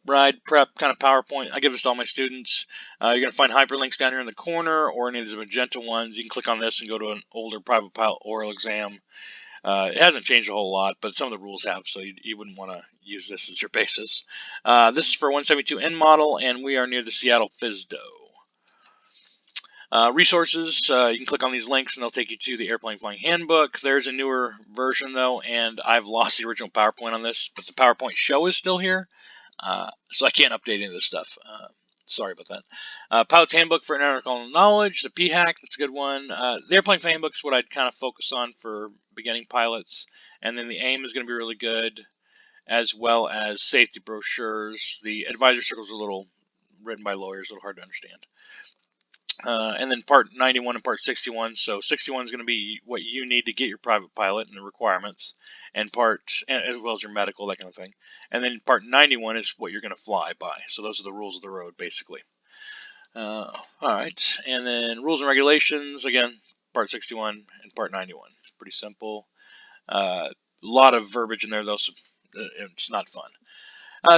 ride prep kind of PowerPoint. I give this to all my students. You're going to find hyperlinks down here in the corner or any of these magenta ones. You can click on this and go to an older private pilot oral exam. It hasn't changed a whole lot, but some of the rules have, so you wouldn't want to use this as your basis. This is for 172N model, and we are near the Seattle FSDO. Resources, you can click on these links and they'll take you to the Airplane Flying Handbook. There's a newer version though, and I've lost the original PowerPoint on this, but the PowerPoint show is still here, so I can't update any of this stuff. Sorry about that. Pilot's Handbook for Aeronautical Knowledge, the PHAC, that's a good one. The Airplane Flying Handbook is what I'd kind of focus on for beginning pilots, and then the AIM is going to be really good, as well as safety brochures. The advisor circles are a little written by lawyers, a little hard to understand. And then part 91 and part 61. So 61 is going to be what you need to get your private pilot and the requirements, and as well as your medical, that kind of thing. And then part 91 is what you're going to fly by. So those are the rules of the road, basically. All right, and then rules and regulations, again, part 61 and part 91. It's pretty simple. A lot of verbiage in there, though, so it's not fun.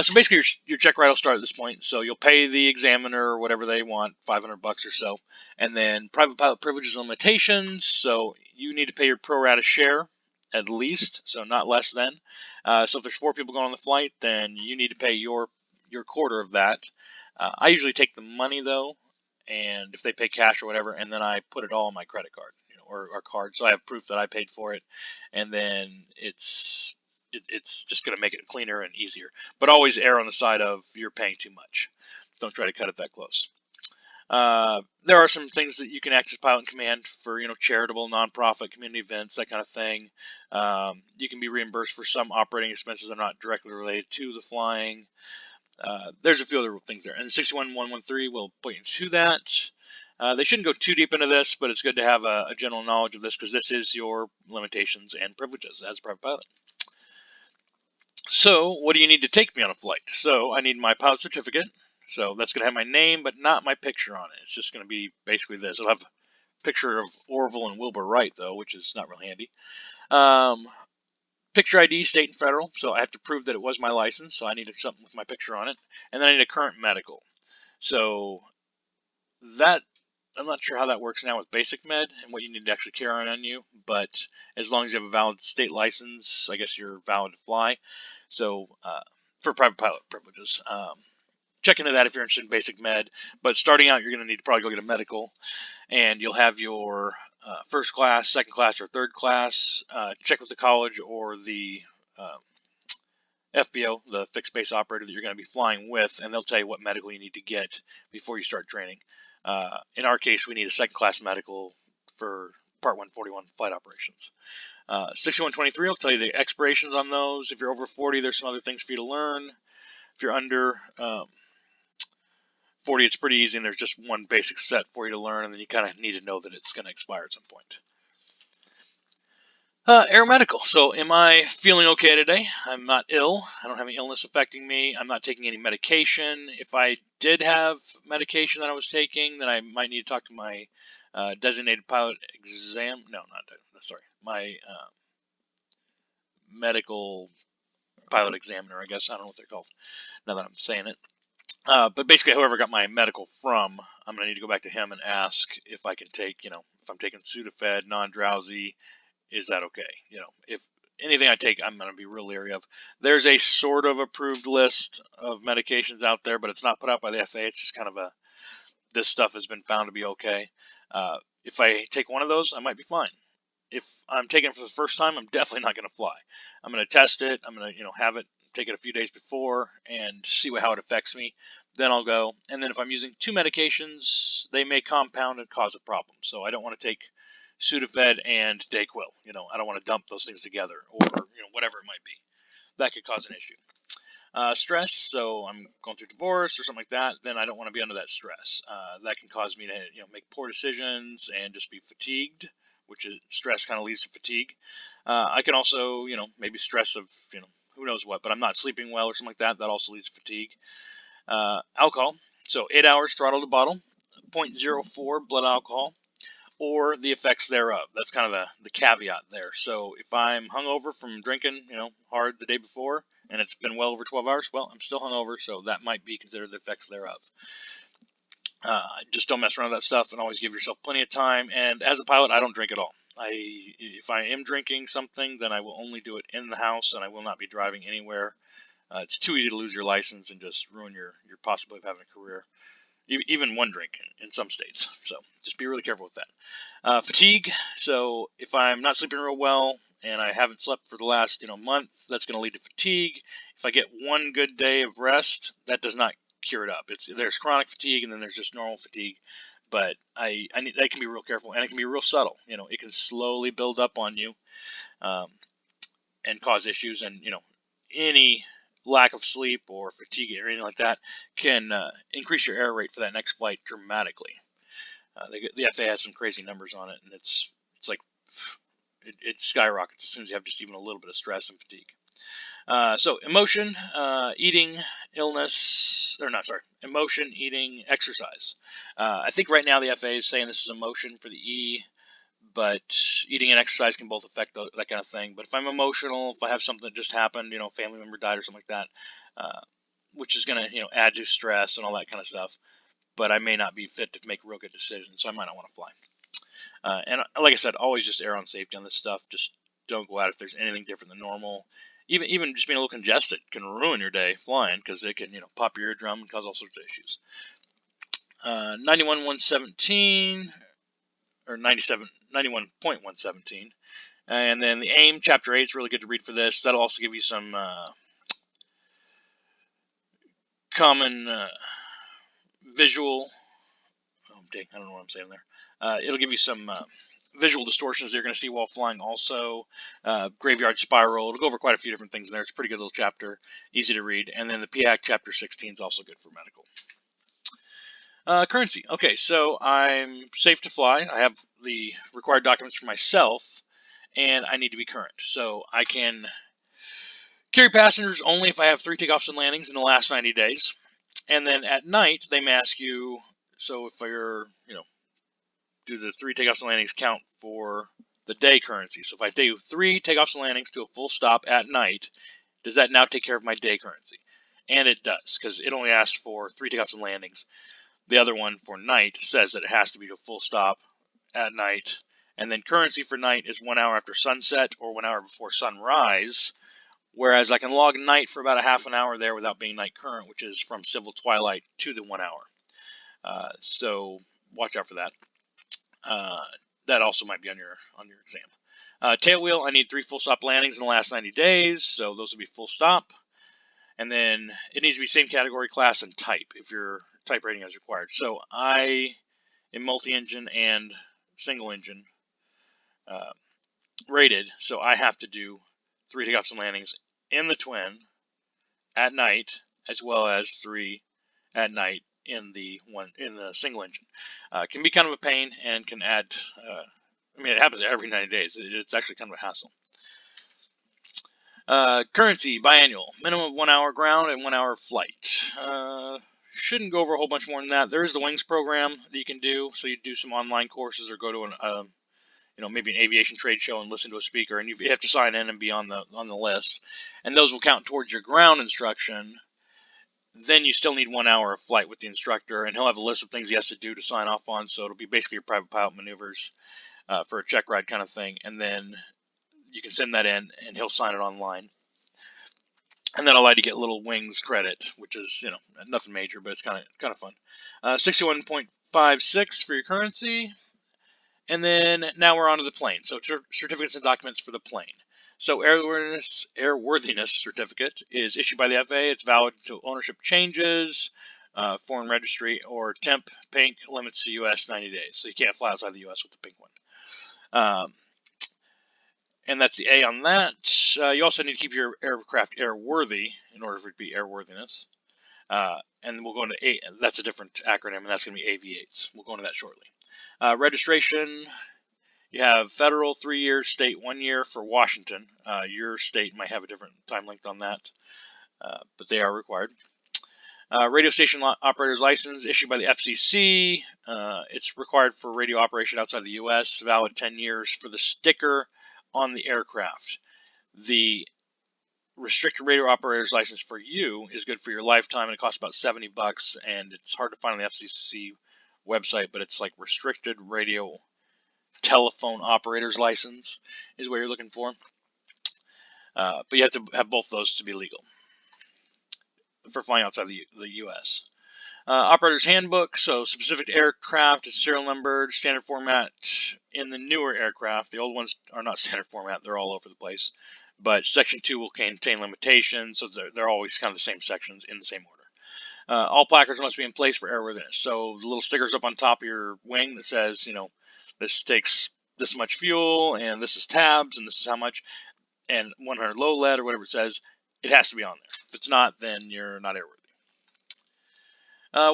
So basically, your check ride will start at this point. So you'll pay the examiner or whatever they want, $500 or so, and then private pilot privileges and limitations. So you need to pay your pro rata share at least, so not less than. So if there's 4 people going on the flight, then you need to pay your quarter of that. I usually take the money though, and if they pay cash or whatever, and then I put it all on my credit card, or card, so I have proof that I paid for it, and then it's just going to make it cleaner and easier. But always err on the side of you're paying too much. Don't try to cut it that close. There are some things that you can access Pilot in Command for, charitable, nonprofit, community events, that kind of thing. You can be reimbursed for some operating expenses that are not directly related to the flying. There's a few other things there. And 61113 will point you to that. They shouldn't go too deep into this, but it's good to have a general knowledge of this because this is your limitations and privileges as a private pilot. So what do you need to take me on a flight? So I need my pilot certificate. So that's going to have my name, but not my picture on it. It's just going to be basically this. It'll have a picture of Orville and Wilbur Wright, though, which is not real handy. Picture ID, state and federal. So I have to prove that it was my license. So I needed something with my picture on it. And then I need a current medical. So that, I'm not sure how that works now with basic med and what you need to actually carry on you. But as long as you have a valid state license, I guess you're valid to fly. So for private pilot privileges, check into that if you're interested in basic med. But starting out, you're going to need to probably go get a medical, and you'll have your first class, second class, or third class. Check with the college or the FBO, the fixed base operator that you're going to be flying with, and they'll tell you what medical you need to get before you start training. In our case, we need a second class medical for Part 141 flight operations. 6123 will tell you the expirations on those. If you're over 40, there's some other things for you to learn. If you're under 40, it's pretty easy, and there's just one basic set for you to learn, and then you kind of need to know that it's going to expire at some point. AEROMEDICAL. So am I feeling okay today? I'm not ill. I don't have any illness affecting me. I'm not taking any medication. If I did have medication that I was taking, then I might need to talk to my designated pilot exam. No, sorry. My medical pilot examiner, I guess. I don't know what they're called now that I'm saying it. But basically, whoever got my medical from, I'm going to need to go back to him and ask if I can take, if I'm taking Sudafed, non-drowsy, is that okay? If anything I take, I'm going to be real leery of. There's a sort of approved list of medications out there, but it's not put out by the FAA. It's just kind of this stuff has been found to be okay. If I take one of those, I might be fine. If I'm taking it for the first time, I'm definitely not going to fly. I'm going to test it. I'm going to, have it, take it a few days before and see how it affects me. Then I'll go. And then if I'm using 2 medications, they may compound and cause a problem. So I don't want to take Sudafed and Dayquil. I don't want to dump those things together, or whatever it might be. That could cause an issue. Stress. So I'm going through divorce or something like that. Then I don't want to be under that stress. That can cause me to make poor decisions and just be fatigued, which is stress kind of leads to fatigue. I can also maybe stress of who knows what, but I'm not sleeping well or something like that. That also leads to fatigue. Alcohol. So 8 hours throttle to bottle, 0.04 blood alcohol, or the effects thereof. That's kind of the caveat there. So if I'm hungover from drinking, hard the day before, and it's been well over 12 hours, well, I'm still hungover, so that might be considered the effects thereof. Just don't mess around with that stuff, and always give yourself plenty of time. And as a pilot, I don't drink at all. If I am drinking something, then I will only do it in the house, and I will not be driving anywhere. It's too easy to lose your license and just ruin your possibility of having a career, even one drink in some states. So just be really careful with that. Fatigue. So if I'm not sleeping real well and I haven't slept for the last month, that's going to lead to fatigue. If I get one good day of rest, that does not cure it up. There's chronic fatigue, and then there's just normal fatigue. But I can be real careful, and it can be real subtle. It can slowly build up on you and cause issues. And any lack of sleep or fatigue or anything like that can increase your error rate for that next flight dramatically. The FAA has some crazy numbers on it, and it's like it skyrockets as soon as you have just even a little bit of stress and fatigue. So emotion, eating, illness, or not, sorry, emotion, eating, exercise. I think right now the FAA is saying this is emotion for the E, but eating and exercise can both affect that kind of thing. But if I'm emotional, if I have something that just happened, family member died or something like that, which is going to, add to stress and all that kind of stuff, but I may not be fit to make real good decisions, so I might not want to fly. And like I said, always just err on safety on this stuff. Just don't go out if there's anything different than normal. Even just being a little congested can ruin your day flying, because it can pop your eardrum and cause all sorts of issues. 91.117 or 91.117, and then the AIM Chapter 8 is really good to read for this. That'll also give you some common visual. Oh dang, I don't know what I'm saying there. It'll give you some visual distortions you're going to see while flying also. Graveyard spiral. It'll go over quite a few different things in there. It's a pretty good little chapter, easy to read. And then the PAC Chapter 16 is also good for medical. Currency. Okay, so I'm safe to fly. I have the required documents for myself, and I need to be current. So I can carry passengers only if I have 3 takeoffs and landings in the last 90 days. And then at night, they may ask you, so if you're, do the 3 takeoffs and landings count for the day currency? So if I do 3 takeoffs and landings to a full stop at night, does that now take care of my day currency? And it does, because it only asks for 3 takeoffs and landings. The other one for night says that it has to be to a full stop at night. And then currency for night is 1 hour after sunset or 1 hour before sunrise, whereas I can log night for about a half an hour there without being night current, which is from civil twilight to the 1 hour. So watch out for that. That also might be on your exam. Tail wheel, I need 3 full stop landings in the last 90 days, so those will be full stop. And then it needs to be same category, class, and type if your type rating is required. So I am multi-engine and single engine rated, so I have to do 3 takeoffs and landings in the twin at night, as well as 3 at night in the single engine. It can be kind of a pain and can add. It happens every 90 days. It's actually kind of a hassle. Currency, biannual, minimum of 1 hour ground and 1 hour flight. Shouldn't go over a whole bunch more than that. There is the Wings program that you can do. So you do some online courses or go to maybe an aviation trade show and listen to a speaker, and you have to sign in and be on the list. And those will count towards your ground instruction. Then you still need 1 hour of flight with the instructor, and he'll have a list of things he has to do to sign off on. So it'll be basically your private pilot maneuvers for a check ride kind of thing. And then you can send that in, and he'll sign it online. And that'll allow you to get little Wings credit, which is, nothing major, but it's kind of fun. 61.56 for your currency. And then now we're on to the plane. So certificates and documents for the plane. So airworthiness certificate is issued by the FAA. It's valid to ownership changes, foreign registry, or temp pink limits to U.S. 90 days. So you can't fly outside the U.S. with the pink one. And that's the A on that. You also need to keep your aircraft airworthy in order for it to be airworthiness. And we'll go into A. That's a different acronym, and that's going to be AVIATES. We'll go into that shortly. Registration. You have federal 3 years, state 1 year for Washington. Your state might have a different time length on that, but they are required. Radio station operator's license issued by the FCC. It's required for radio operation outside the U.S. Valid 10 years for the sticker on the aircraft. The restricted radio operator's license for you is good for your lifetime, and it costs about $70, and it's hard to find on the FCC website, but it's like restricted radio telephone operator's license is what you're looking for. But you have to have both those to be legal for flying outside the U.S. Operator's handbook, so specific to aircraft, it's serial numbered, standard format in the newer aircraft. The old ones are not standard format, they're all over the place. But section 2 will contain limitations, so they're always kind of the same sections in the same order. All placards must be in place for airworthiness. So the little stickers up on top of your wing that says, you know, this takes this much fuel, and this is tabs, and this is how much, and 100 low lead, or whatever it says, it has to be on there. If it's not, then you're not airworthy.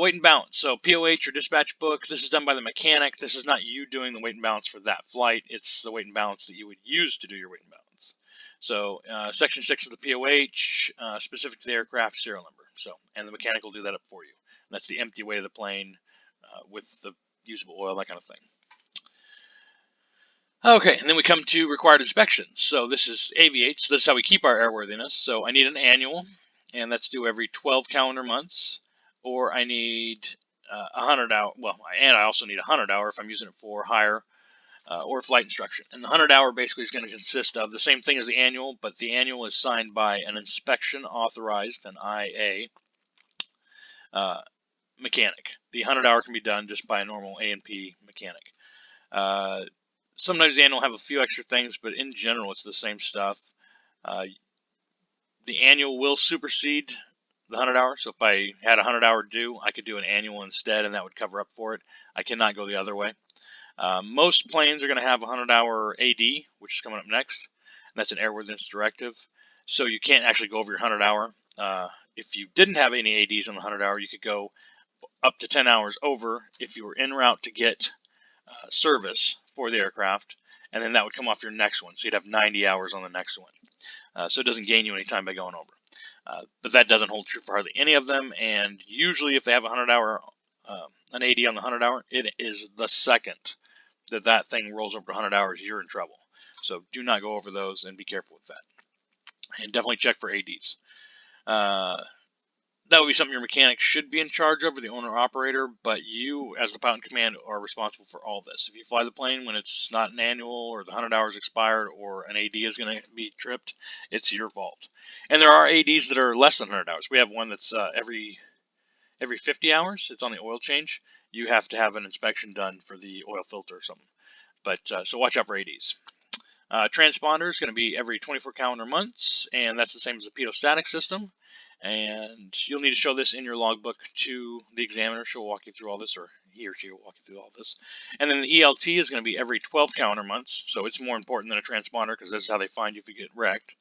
Weight and balance. So POH or dispatch book, this is done by the mechanic. This is not you doing the weight and balance for that flight. It's the weight and balance that you would use to do your weight and balance. So section 6 of the POH, specific to the aircraft serial number. So, and the mechanic will do that up for you. And that's the empty weight of the plane with the usable oil, that kind of thing. Okay, and then we come to required inspections. So this is Aviate. So this is how we keep our airworthiness. So I need an annual, and that's due every 12 calendar months. Or I need 100 hour, well, and I also need 100 hour if I'm using it for hire or flight instruction. And the 100 hour basically is going to consist of the same thing as the annual, but the annual is signed by an inspection authorized, an IA, mechanic. The 100 hour can be done just by a normal A&P mechanic. Sometimes the annual have a few extra things, but in general it's the same stuff. The annual will supersede the 100 hour. So if I had a 100 hour due, I could do an annual instead, and that would cover up for it. I cannot go the other way. Most planes are going to have a 100 hour AD, which is coming up next. And that's an airworthiness directive. So you can't actually go over your 100 hour. If you didn't have any ADs on the 100 hour, you could go up to 10 hours over if you were en route to get service for the aircraft. And then that would come off your next one. So you'd have 90 hours on the next one. So it doesn't gain you any time by going over. But that doesn't hold true for hardly any of them, and usually if they have a 100 hour, an AD on the 100 hour, it is the second that that thing rolls over to 100 hours, you're in trouble. So do not go over those, and be careful with that. And definitely check for ADs. That would be something your mechanic should be in charge of, or the owner-operator, but you, as the pilot in command, are responsible for all this. If you fly the plane when it's not an annual, or the 100 hours expired, or an AD is going to be tripped, it's your fault. And there are ADs that are less than 100 hours. We have one that's every 50 hours. It's on the oil change. You have to have an inspection done for the oil filter or something. But so watch out for ADs. Transponder is going to be every 24 calendar months, and that's the same as the PITOT-STATIC system. And you'll need to show this in your logbook to the examiner. She'll walk you through all this, or he or she will walk you through all this. And then the ELT is going to be every 12 calendar months, so it's more important than a transponder because this is how they find you if you get wrecked.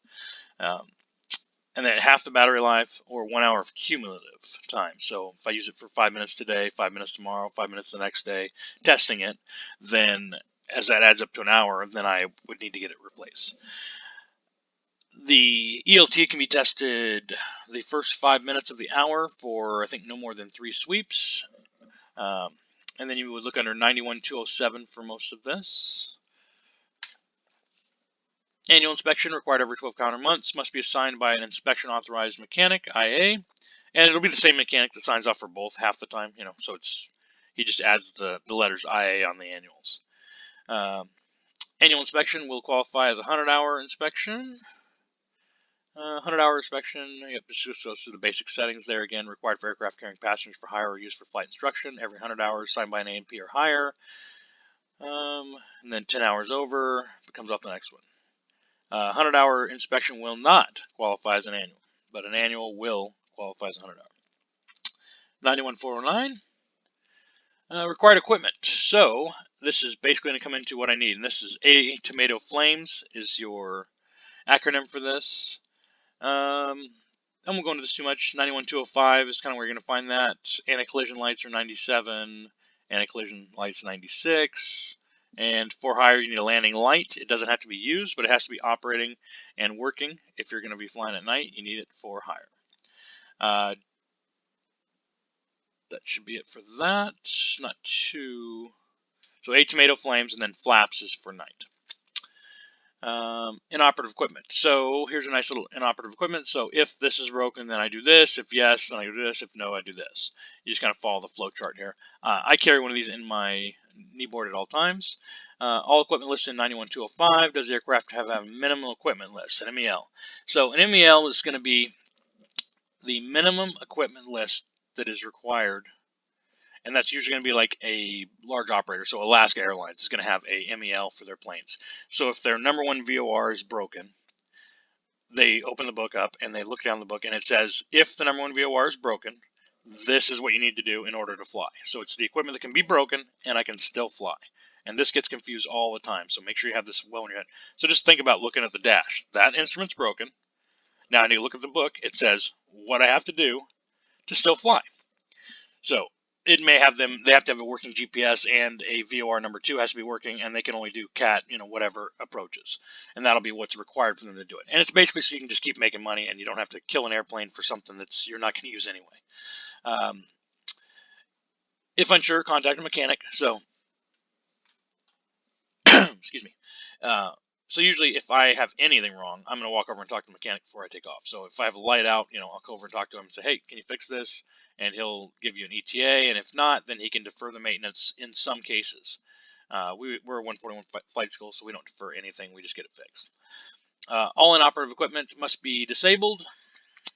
And then half the battery life, or 1 hour of cumulative time. So if I use it for 5 minutes today, 5 minutes tomorrow, 5 minutes the next day, testing it, then as that adds up to an hour, then I would need to get it replaced. The ELT can be tested the first 5 minutes of the hour for, I think, no more than 3 sweeps. And then you would look under 91-207 for most of this. Annual inspection required every 12 calendar months, must be assigned by an inspection authorized mechanic, IA. And it'll be the same mechanic that signs off for both half the time, you know, so he just adds the letters IA on the annuals. Annual inspection will qualify as a 100-hour inspection. 100-hour inspection, yep, just goes through the basic settings there again. Required for aircraft carrying passengers for hire or use for flight instruction. Every 100 hours signed by an A&P or higher. And then 10 hours over, it comes off the next one. 100-hour inspection will not qualify as an annual, but an annual will qualify as 100-hour. 91-409. Required equipment. So this is basically going to come into what I need. And this is A Tomato Flames is your acronym for this. I won't go into this too much. 91-205 is kind of where you're going to find that. Anti-collision lights are 97. Anti-collision lights 96. And for hire, you need a landing light. It doesn't have to be used, but it has to be operating and working. If you're going to be flying at night, you need it for hire. That should be it for that. Not too... So 8 tomato flames, and then flaps is for night. Inoperative equipment. So here's a nice little inoperative equipment. So if this is broken, then I do this. If yes, then I do this. If no, I do this. You just kind of follow the flow chart here. I carry one of these in my knee board at all times. All equipment listed in 91205. Does the aircraft have a minimum equipment list, an MEL? So an MEL is going to be the minimum equipment list that is required, and that's usually going to be like a large operator. So Alaska Airlines is going to have a MEL for their planes. So if their number one VOR is broken, they open the book up and they look down the book and it says, if the number one VOR is broken, this is what you need to do in order to fly. So it's the equipment that can be broken and I can still fly. And this gets confused all the time, so make sure you have this well in your head. So just think about looking at the dash. That instrument's broken. Now I need to look at the book. It says what I have to do to still fly. So it may have them, they have to have a working GPS, and a VOR number 2 has to be working, and they can only do CAT, whatever approaches. And that'll be what's required for them to do it. And it's basically so you can just keep making money and you don't have to kill an airplane for something that's you're not going to use anyway. If unsure, contact a mechanic. So, excuse me. So usually if I have anything wrong, I'm going to walk over and talk to the mechanic before I take off. So if I have a light out, I'll go over and talk to him and say, hey, can you fix this? And he'll give you an ETA. And if not, then he can defer the maintenance in some cases. We're a 141 flight school, so we don't defer anything. We just get it fixed. All inoperative equipment must be disabled,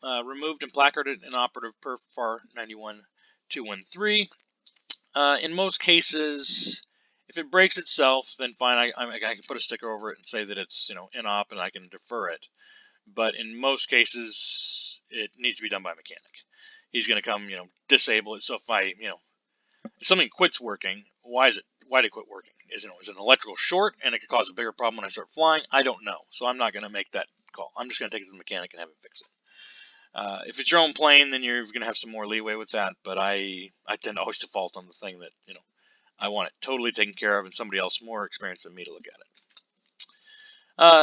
removed and placarded inoperative per FAR 91213. In most cases, if it breaks itself, then fine, I can put a sticker over it and say that it's, inop, and I can defer it. But in most cases, it needs to be done by a mechanic. He's going to come, disable it. So if something quits working, why did it quit working? Is it an electrical short and it could cause a bigger problem when I start flying? I don't know. So I'm not going to make that call. I'm just going to take it to the mechanic and have him fix it. If it's your own plane, then you're going to have some more leeway with that. But I tend to always default on the thing that, I want it totally taken care of and somebody else more experienced than me to look at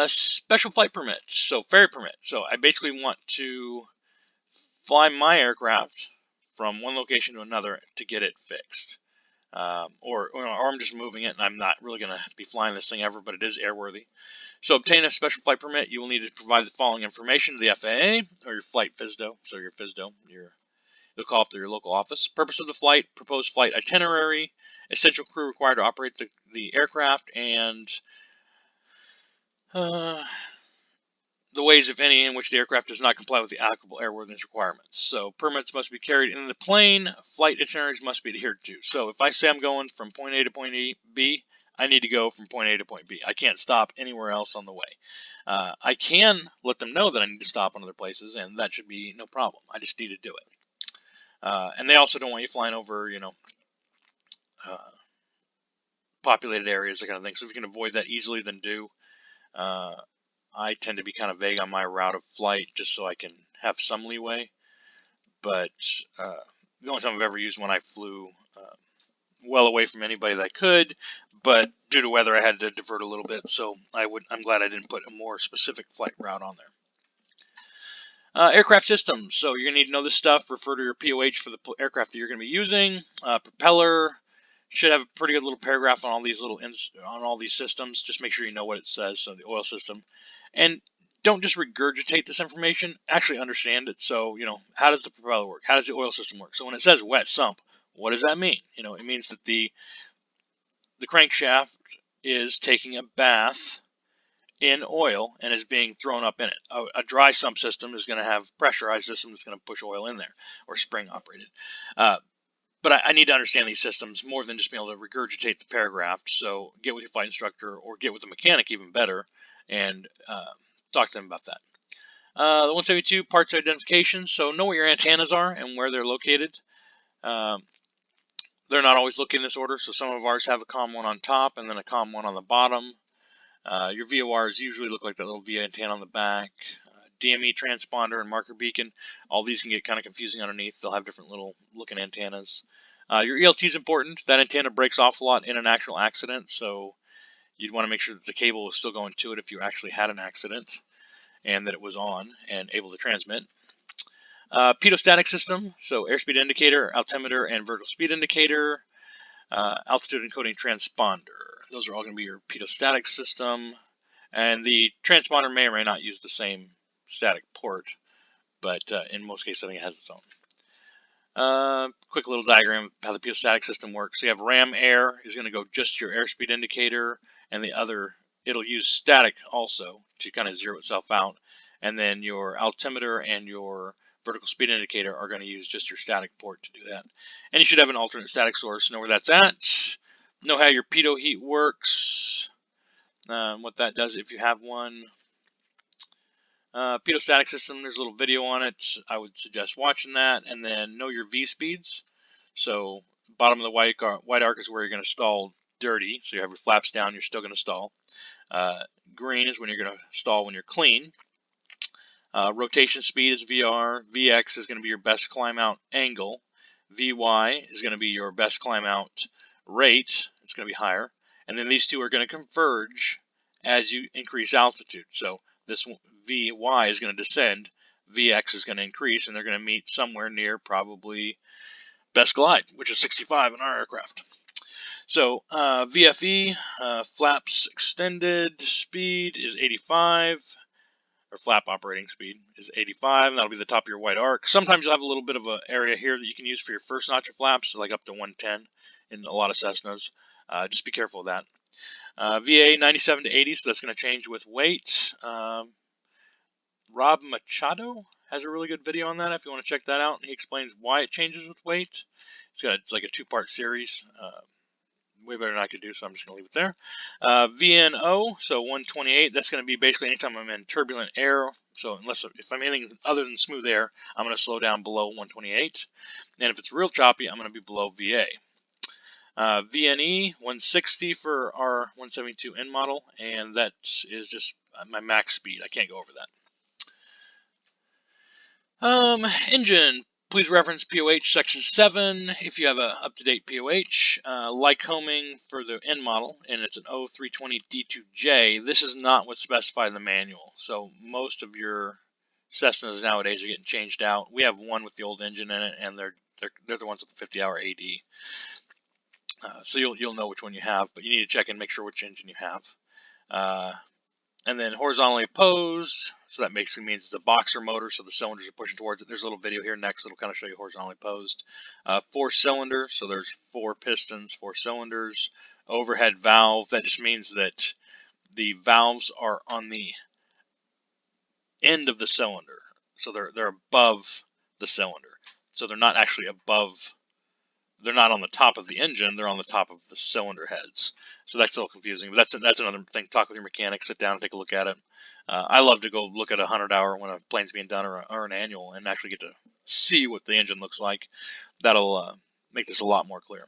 it. Special flight permit. So ferry permit. So I basically want to fly my aircraft from one location to another to get it fixed. Or I'm just moving it and I'm not really going to be flying this thing ever, but it is airworthy. So obtain a special flight permit. You will need to provide the following information to the FAA or your flight FSDO. So your FSDO, you'll call up to your local office. Purpose of the flight, proposed flight itinerary, essential crew required to operate the aircraft, and the ways, if any, in which the aircraft does not comply with the applicable airworthiness requirements. So permits must be carried in the plane. Flight itineraries must be adhered to. So if I say I'm going from point A to point B, I need to go from point A to point B. I can't stop anywhere else on the way. I can let them know that I need to stop on other places, and that should be no problem. I just need to do it. And they also don't want you flying over, populated areas, that kind of thing. So if you can avoid that easily, then do. I tend to be kind of vague on my route of flight just so I can have some leeway. But the only time I've ever used one, I flew well away from anybody that I could, but due to weather, I had to divert a little bit. So I'm glad I didn't put a more specific flight route on there. Aircraft systems. So you're going to need to know this stuff. Refer to your POH for the aircraft that you're going to be using. Propeller. Should have a pretty good little paragraph on all these systems. Just make sure you know what it says. So the oil system. And don't just regurgitate this information. Actually understand it. So, how does the propeller work? How does the oil system work? So when it says wet sump, what does that mean? It means that the crankshaft is taking a bath in oil and is being thrown up in it. A dry sump system is going to have pressurized system that's going to push oil in there, or spring operated. But I need to understand these systems more than just being able to regurgitate the paragraph. So get with your flight instructor or get with a mechanic, even better, and talk to them about that. The 172, parts identification. So know what your antennas are and where they're located. They're not always located in this order. So some of ours have a COM1 on top and then a COM1 on the bottom. Your VORs usually look like that little V antenna on the back. DME transponder and marker beacon. All these can get kind of confusing underneath. They'll have different little looking antennas. Your ELT is important. That antenna breaks off a lot in an actual accident, so you'd want to make sure that the cable is still going to it if you actually had an accident and that it was on and able to transmit. PITOT-STATIC system, so airspeed indicator, altimeter, and vertical speed indicator. Altitude encoding transponder. Those are all going to be your PITOT-STATIC system. And the transponder may or may not use the same static port, but in most cases I think it has its own. Quick little diagram of how the PITOT-STATIC system works. So you have ram air is going to go just your airspeed indicator, and the other, it'll use static also to kind of zero itself out. And then your altimeter and your vertical speed indicator are going to use just your static port to do that. And you should have an alternate static source, know where that's at, know how your pitot heat works, what that does if you have one. PITOT-STATIC system, there's a little video on it. I would suggest watching that. And then know your V speeds. So bottom of the white arc is where you're going to stall dirty. So you have your flaps down, you're still going to stall. Green is when you're going to stall when you're clean. Rotation speed is VR. VX is going to be your best climb out angle. VY is going to be your best climb out rate. It's going to be higher. And then these two are going to converge as you increase altitude. So this VY is going to descend. VX is going to increase, and they're going to meet somewhere near probably best glide, which is 65 in our aircraft. So VFE, flaps extended speed is 85. Or flap operating speed is 85, and that'll be the top of your white arc. Sometimes you'll have a little bit of an area here that you can use for your first notch of flaps, like up to 110 in a lot of Cessnas. Just be careful of that. VA 97 to 80, so that's going to change with weight. Rob Machado has a really good video on that if you want to check that out. He explains why it changes with weight. It's like a two-part series. Way better than I could do, so I'm just going to leave it there. VNO, so 128, that's going to be basically anytime I'm in turbulent air. So if I'm anything other than smooth air, I'm going to slow down below 128. And if it's real choppy, I'm going to be below VA. VNE, 160 for our 172N model, and that is just my max speed. I can't go over that. Engine. Please reference POH section 7 if you have an up-to-date POH. Lycoming for the N model, and it's an 0320D2J. This is not what's specified in the manual. So most of your Cessnas nowadays are getting changed out. We have one with the old engine in it, and they're the ones with the 50-hour AD. So you'll know which one you have, but you need to check and make sure which engine you have. And then horizontally opposed, so that basically means it's a boxer motor, so the cylinders are pushing towards it. There's a little video here next that'll kind of show you horizontally opposed. 4-cylinder, so there's 4 pistons, 4 cylinders. Overhead valve, that just means that the valves are on the end of the cylinder, so they're above the cylinder. So they're not actually above. They're not on the top of the engine, they're on the top of the cylinder heads. So that's still confusing, but that's another thing. Talk with your mechanic, sit down and take a look at it. I love to go look at a 100-hour when a plane's being done or an annual and actually get to see what the engine looks like. That'll make this a lot more clear.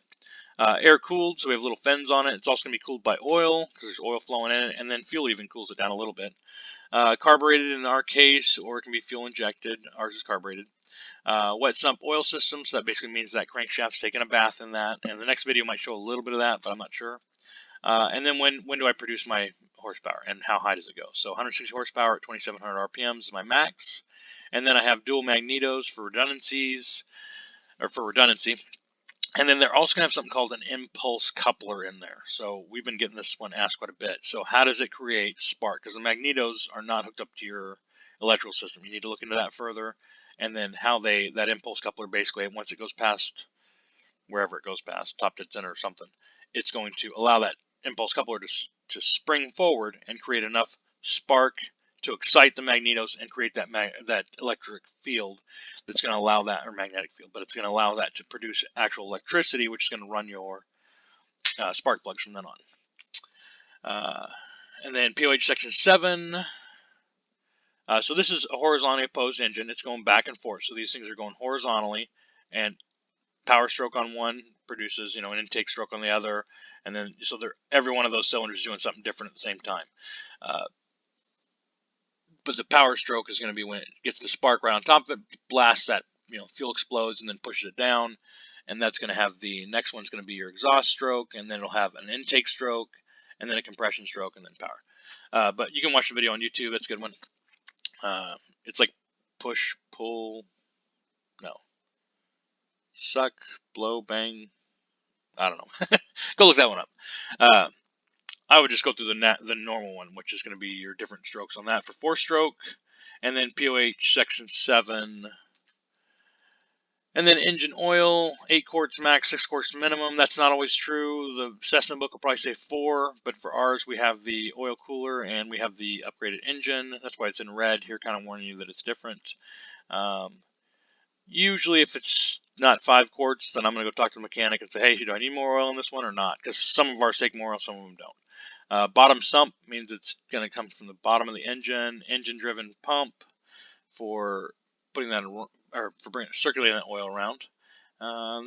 Air cooled, so we have little fins on it. It's also going to be cooled by oil because there's oil flowing in it, and then fuel even cools it down a little bit. Carbureted in our case, or it can be fuel injected. Ours is carbureted. Wet sump oil system, so that basically means that crankshaft's taking a bath in that. And the next video might show a little bit of that, but I'm not sure. And then when do I produce my horsepower, and how high does it go? So 160 horsepower at 2,700 RPMs is my max. And then I have dual magnetos for redundancies, or for redundancy. And then they're also going to have something called an impulse coupler in there. So we've been getting this one asked quite a bit. So how does it create spark? Because the magnetos are not hooked up to your electrical system. You need to look into that further. And then how that impulse coupler, basically, once it goes past wherever it goes past, top dead center or something, it's going to allow that impulse coupler to spring forward and create enough spark to excite the magnetos and create that electric field that's going to allow that, or magnetic field, but it's going to allow that to produce actual electricity, which is going to run your spark plugs from then on. And then POH section 7. So this is a horizontally opposed engine. It's going back and forth. So these things are going horizontally, and power stroke on one produces, an intake stroke on the other, and then so every one of those cylinders is doing something different at the same time. But the power stroke is going to be when it gets the spark right on top of it, blasts that, fuel explodes and then pushes it down, and that's going to have the next one's going to be your exhaust stroke, and then it'll have an intake stroke, and then a compression stroke, and then power. But you can watch the video on YouTube. It's a good one. It's like push, pull, suck, blow, bang. I don't know. Go look that one up. I would just go through the normal one, which is going to be your different strokes on that for 4-stroke, and then POH section 7. And then engine oil, 8 quarts max, 6 quarts minimum. That's not always true. The Cessna book will probably say 4, but for ours, we have the oil cooler and we have the upgraded engine. That's why it's in red here, kind of warning you that it's different. Usually, if it's not 5 quarts, then I'm going to go talk to the mechanic and say, hey, do I need more oil in this one or not? Because some of ours take more oil, some of them don't. Bottom sump means it's going to come from the bottom of the engine. Engine-driven pump for putting that, or for circulating that oil around.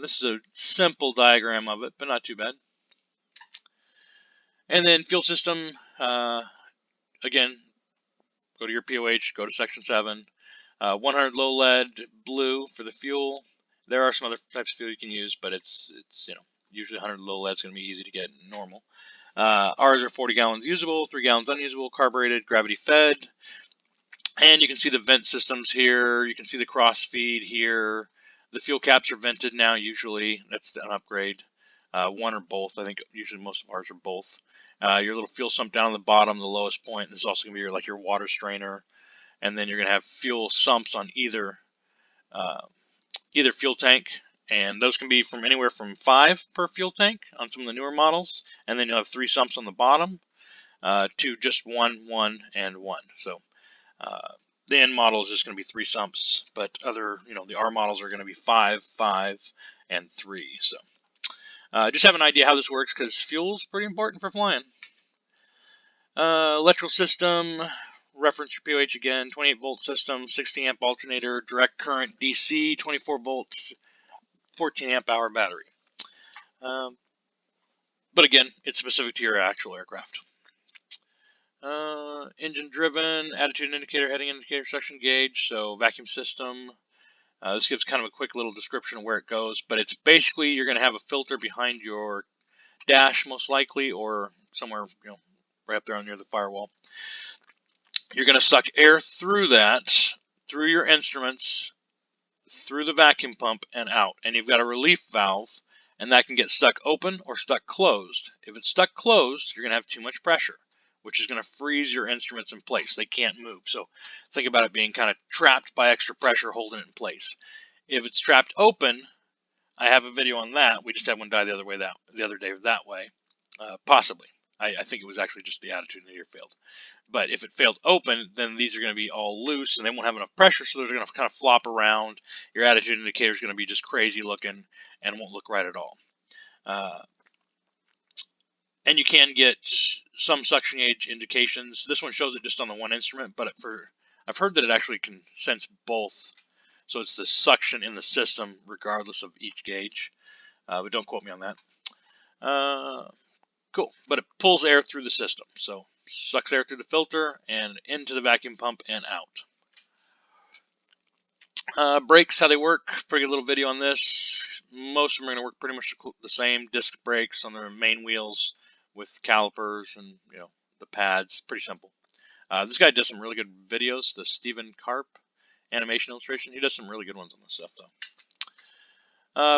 This is a simple diagram of it, but not too bad. And then fuel system, again, go to your POH, go to section 7. 100 low lead blue for the fuel. There are some other types of fuel you can use, but it's usually 100 low lead is going to be easy to get normal. Ours are 40 gallons usable, 3 gallons unusable, carbureted, gravity fed. And you can see the vent systems here. You can see the cross feed here. The fuel caps are vented now usually. That's an upgrade. One or both. I think usually most of ours are both. Your little fuel sump down on the bottom, the lowest point. This is also going to be your water strainer. And then you're going to have fuel sumps on either fuel tank. And those can be from anywhere from 5 per fuel tank on some of the newer models. And then you'll have 3 sumps on the bottom to just 1, 1, and 1. So the N model is just going to be 3 sumps, but the R models are going to be 5, 5, and 3. So just have an idea how this works, because fuel is pretty important for flying. Electrical system, reference your POH again, 28 volt system, 60 amp alternator, direct current DC, 24 volts, 14 amp hour battery. But again, it's specific to your actual aircraft. Engine driven, attitude indicator, heading indicator, suction gauge, so vacuum system. This gives kind of a quick little description of where it goes, but it's basically you're going to have a filter behind your dash most likely, or somewhere right up there near the firewall. You're going to suck air through that, through your instruments, through the vacuum pump and out, and you've got a relief valve, and that can get stuck open or stuck closed. If it's stuck closed, you're going to have too much pressure, which is going to freeze your instruments in place. They can't move. So think about it being kind of trapped by extra pressure holding it in place. If it's trapped open, I have a video on that. We just had one die the other day that way. Possibly. I think it was actually just the attitude indicator failed. But if it failed open, then these are going to be all loose and they won't have enough pressure, so they're going to kind of flop around. Your attitude indicator is going to be just crazy looking and won't look right at all. And you can get some suction gauge indications. This one shows it just on the one instrument, but I've heard that it actually can sense both. So it's the suction in the system regardless of each gauge. But don't quote me on that. Cool, but it pulls air through the system. So sucks air through the filter and into the vacuum pump and out. Brakes, how they work, pretty good little video on this. Most of them are going to work pretty much the same. Disc brakes on their main wheels with calipers and the pads. Pretty simple. This guy does some really good videos. The Stephen Karp animation illustration. He does some really good ones on this stuff though.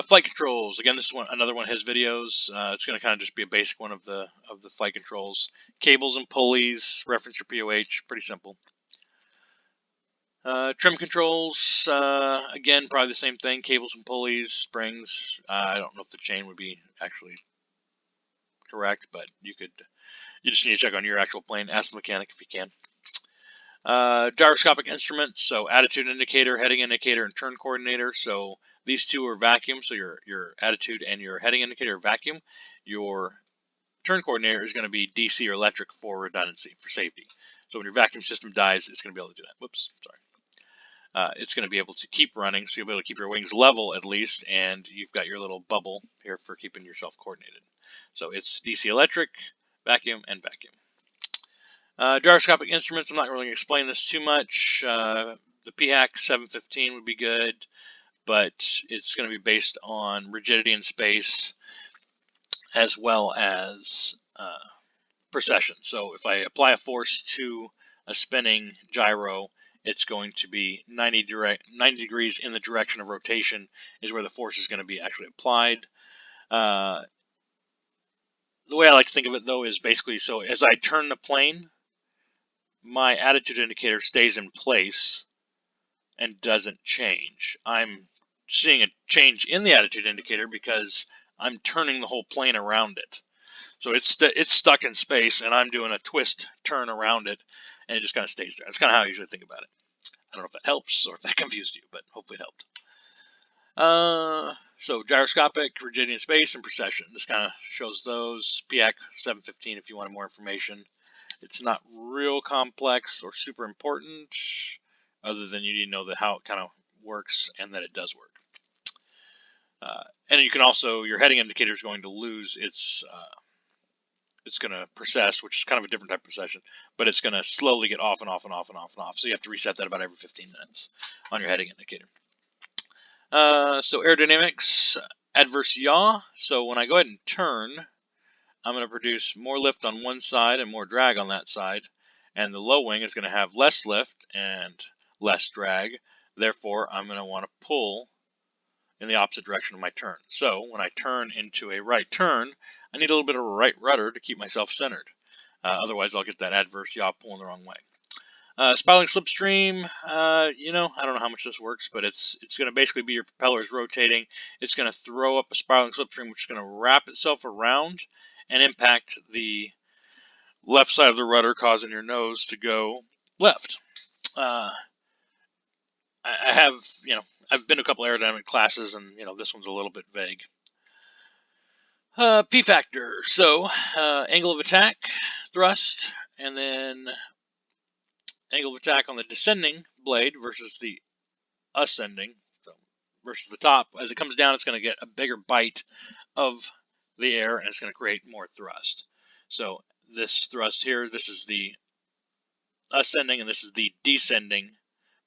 Flight controls. Again, this is another one of his videos. It's going to kind of just be a basic one of the flight controls. Cables and pulleys. Reference your POH. Pretty simple. Trim controls. Again, probably the same thing. Cables and pulleys, springs. I don't know if the chain would be actually correct, but you just need to check on your actual plane. Ask the mechanic if you can. Gyroscopic instruments, so attitude indicator, heading indicator, and turn coordinator. So these two are vacuum, so your attitude and your heading indicator are vacuum. Your turn coordinator is going to be DC or electric for redundancy, for safety. So when your vacuum system dies, it's going to be able to do that. Whoops, sorry. It's going to be able to keep running, so you'll be able to keep your wings level at least, and you've got your little bubble here for keeping yourself coordinated. So it's DC electric, vacuum, and vacuum. Gyroscopic instruments, I'm not really going to explain this too much. The PHAC 715 would be good, but it's going to be based on rigidity in space as well as precession. So if I apply a force to a spinning gyro, it's going to be 90 degrees in the direction of rotation is where the force is going to be actually applied. The way I like to think of it, though, is basically, so as I turn the plane, my attitude indicator stays in place and doesn't change. I'm seeing a change in the attitude indicator because I'm turning the whole plane around it. So it's stuck in space, and I'm doing a twist turn around it, and it just kind of stays there. That's kind of how I usually think about it. I don't know if that helps or if that confused you, but hopefully it helped. So gyroscopic, rigidity in space, and precession. This kind of shows those. PIAC 715 if you wanted more information. It's not real complex or super important, other than you need to know that how it kind of works and that it does work. And you can also, your heading indicator is going to lose its, it's going to precess, which is kind of a different type of precession, but it's going to slowly get off and off and off and off and off. So you have to reset that about every 15 minutes on your heading indicator. So aerodynamics, adverse yaw. So when I go ahead and turn, I'm going to produce more lift on one side and more drag on that side. And the low wing is going to have less lift and less drag. Therefore, I'm going to want to pull in the opposite direction of my turn. So when I turn into a right turn, I need a little bit of a right rudder to keep myself centered. Otherwise, I'll get that adverse yaw pulling the wrong way. Spiraling slipstream, I don't know how much this works, but it's going to basically be your propeller is rotating. It's going to throw up a spiraling slipstream, which is going to wrap itself around and impact the left side of the rudder, causing your nose to go left. I have, I've been to a couple aerodynamic classes, and, this one's a little bit vague. P factor, so angle of attack, thrust, and then angle of attack on the descending blade versus the ascending, so versus the top. As it comes down, it's going to get a bigger bite of the air, and it's going to create more thrust. So this thrust here, this is the ascending, and this is the descending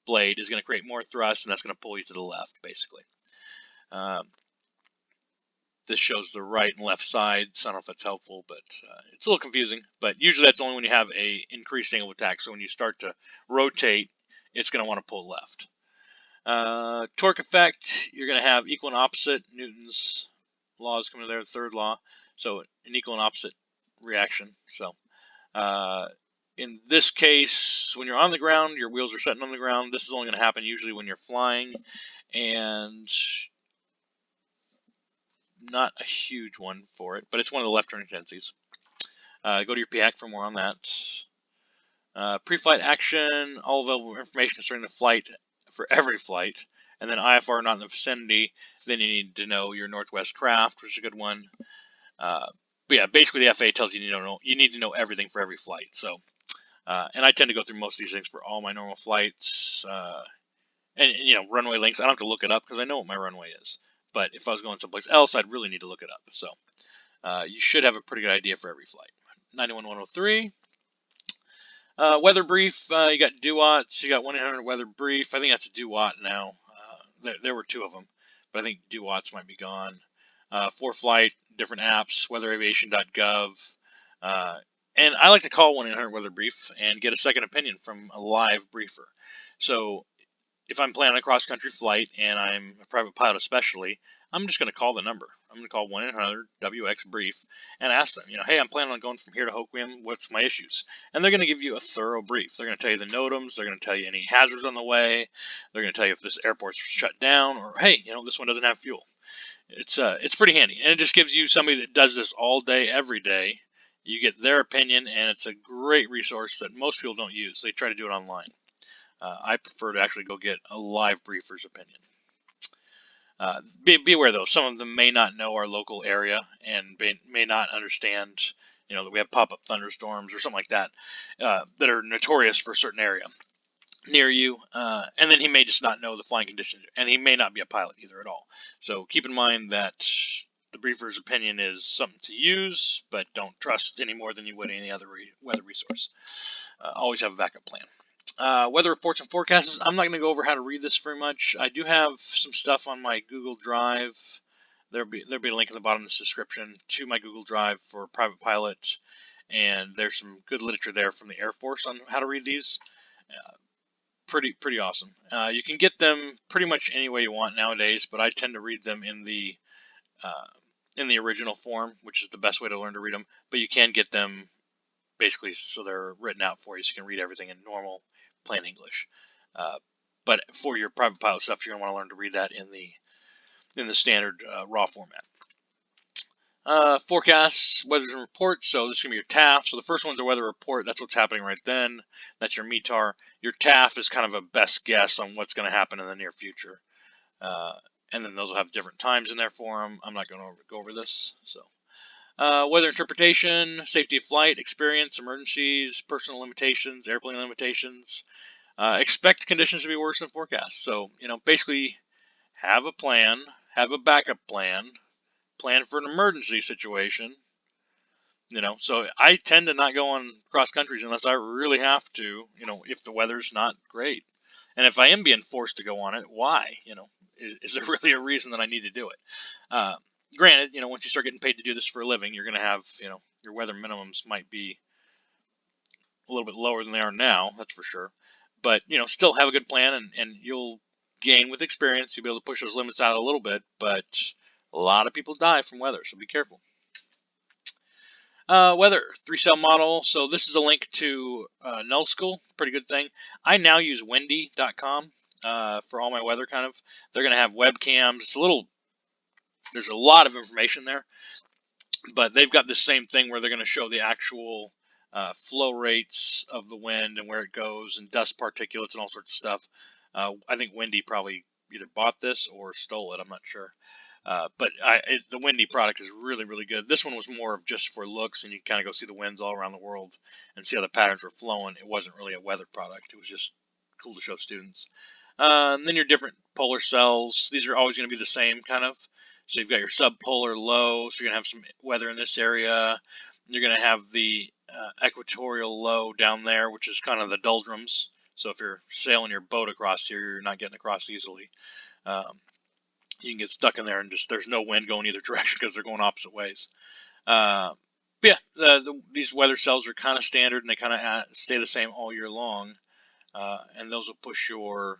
blade, is going to create more thrust, and that's going to pull you to the left, basically. This shows the right and left sides. I don't know if that's helpful, but it's a little confusing. But usually that's only when you have a increased angle of attack. So when you start to rotate, it's going to want to pull left. Torque effect, you're going to have equal and opposite. Newton's laws come into there, the third law. So an equal and opposite reaction. So in this case, when you're on the ground, your wheels are setting on the ground. This is only going to happen usually when you're flying, and not a huge one for it, but it's one of the left turning tendencies. Go to your PIAC for more on that. Pre-flight action, all available information concerning the flight for every flight, and then IFR not in the vicinity. Then you need to know your northwest craft, which is a good one. But yeah, basically the FAA tells you you need to know everything for every flight. So, and I tend to go through most of these things for all my normal flights. And runway links, I don't have to look it up because I know what my runway is. But if I was going someplace else, I'd really need to look it up. So you should have a pretty good idea for every flight. 91103. Weather brief, you got DUATs, you got 1-800 weather brief. I think that's a DUAT now. There were two of them, but I think DUATs might be gone. For flight, different apps, weatheraviation.gov. And I like to call 1-800 weather brief and get a second opinion from a live briefer. So if I'm planning a cross-country flight and I'm a private pilot especially, I'm just going to call the number. I'm going to call 1-800-WX-BRIEF and ask them, hey, I'm planning on going from here to Hoquiam. What's my issues? And they're going to give you a thorough brief. They're going to tell you the NOTAMs. They're going to tell you any hazards on the way. They're going to tell you if this airport's shut down, or, hey, this one doesn't have fuel. It's pretty handy. And it just gives you somebody that does this all day, every day. You get their opinion, and it's a great resource that most people don't use. They try to do it online. I prefer to actually go get a live briefer's opinion. Be aware, though, some of them may not know our local area and may not understand, that we have pop-up thunderstorms or something like that that are notorious for a certain area near you. And then he may just not know the flying conditions, and he may not be a pilot either at all. So keep in mind that the briefer's opinion is something to use, but don't trust any more than you would any other weather resource. Always have a backup plan. Weather reports and forecasts. I'm not going to go over how to read this very much. I do have some stuff on my Google Drive. There'll be a link in the bottom of this description to my Google Drive for private pilot, and there's some good literature there from the Air Force on how to read these. Pretty awesome. You can get them pretty much any way you want nowadays, but I tend to read them in the in the original form, which is the best way to learn to read them, but you can get them basically so they're written out for you so you can read everything in normal, plain English. But for your private pilot stuff, you're going to want to learn to read that in the standard raw format. Forecasts, weather and reports. So this is going to be your TAF. So the first one's a weather report. That's what's happening right then. That's your METAR. Your TAF is kind of a best guess on what's going to happen in the near future. And then those will have different times in there for them. I'm not going to go over this. So weather interpretation, safety of flight, experience, emergencies, personal limitations, airplane limitations. Expect conditions to be worse than forecast. So, basically have a plan, have a backup plan for an emergency situation. So I tend to not go on cross countries unless I really have to, if the weather's not great. And if I am being forced to go on it, why? Is there really a reason that I need to do it? Granted, once you start getting paid to do this for a living, you're going to have, your weather minimums might be a little bit lower than they are now, that's for sure. But, still have a good plan, and you'll gain with experience. You'll be able to push those limits out a little bit, but a lot of people die from weather, so be careful. Weather, 3-cell model. So this is a link to Null School, pretty good thing. I now use windy.com for all my weather kind of. They're going to have webcams. There's a lot of information there, but they've got the same thing where they're going to show the actual flow rates of the wind and where it goes and dust particulates and all sorts of stuff. I think Windy probably either bought this or stole it. I'm not sure. But the Windy product is really, really good. This one was more of just for looks, and you kind of go see the winds all around the world and see how the patterns were flowing. It wasn't really a weather product. It was just cool to show students. And then your different polar cells. These are always going to be the same kind of. So you've got your subpolar low, so you're going to have some weather in this area. You're going to have the equatorial low down there, which is kind of the doldrums. So if you're sailing your boat across here, you're not getting across easily. You can get stuck in there and there's no wind going either direction because they're going opposite ways. But yeah, these weather cells are kind of standard, and they kind of stay the same all year long. And those will push your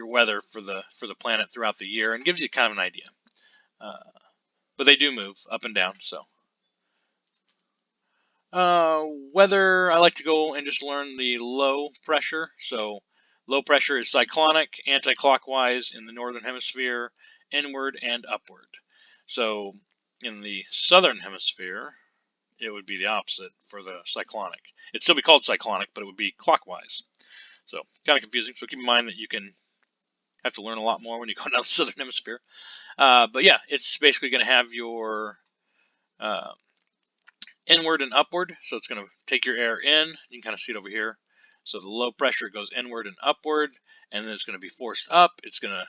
weather for the planet throughout the year and gives you kind of an idea. But they do move up and down. So weather, I like to go and just learn the low pressure. So low pressure is cyclonic, anti-clockwise in the northern hemisphere, inward and upward. So in the southern hemisphere, it would be the opposite for the cyclonic. It'd still be called cyclonic, but it would be clockwise. So kind of confusing. So keep in mind that you can have to learn a lot more when you go down the southern hemisphere. But yeah, it's basically going to have your inward and upward. So it's going to take your air in. You can kind of see it over here. So the low pressure goes inward and upward, and then it's going to be forced up. It's going to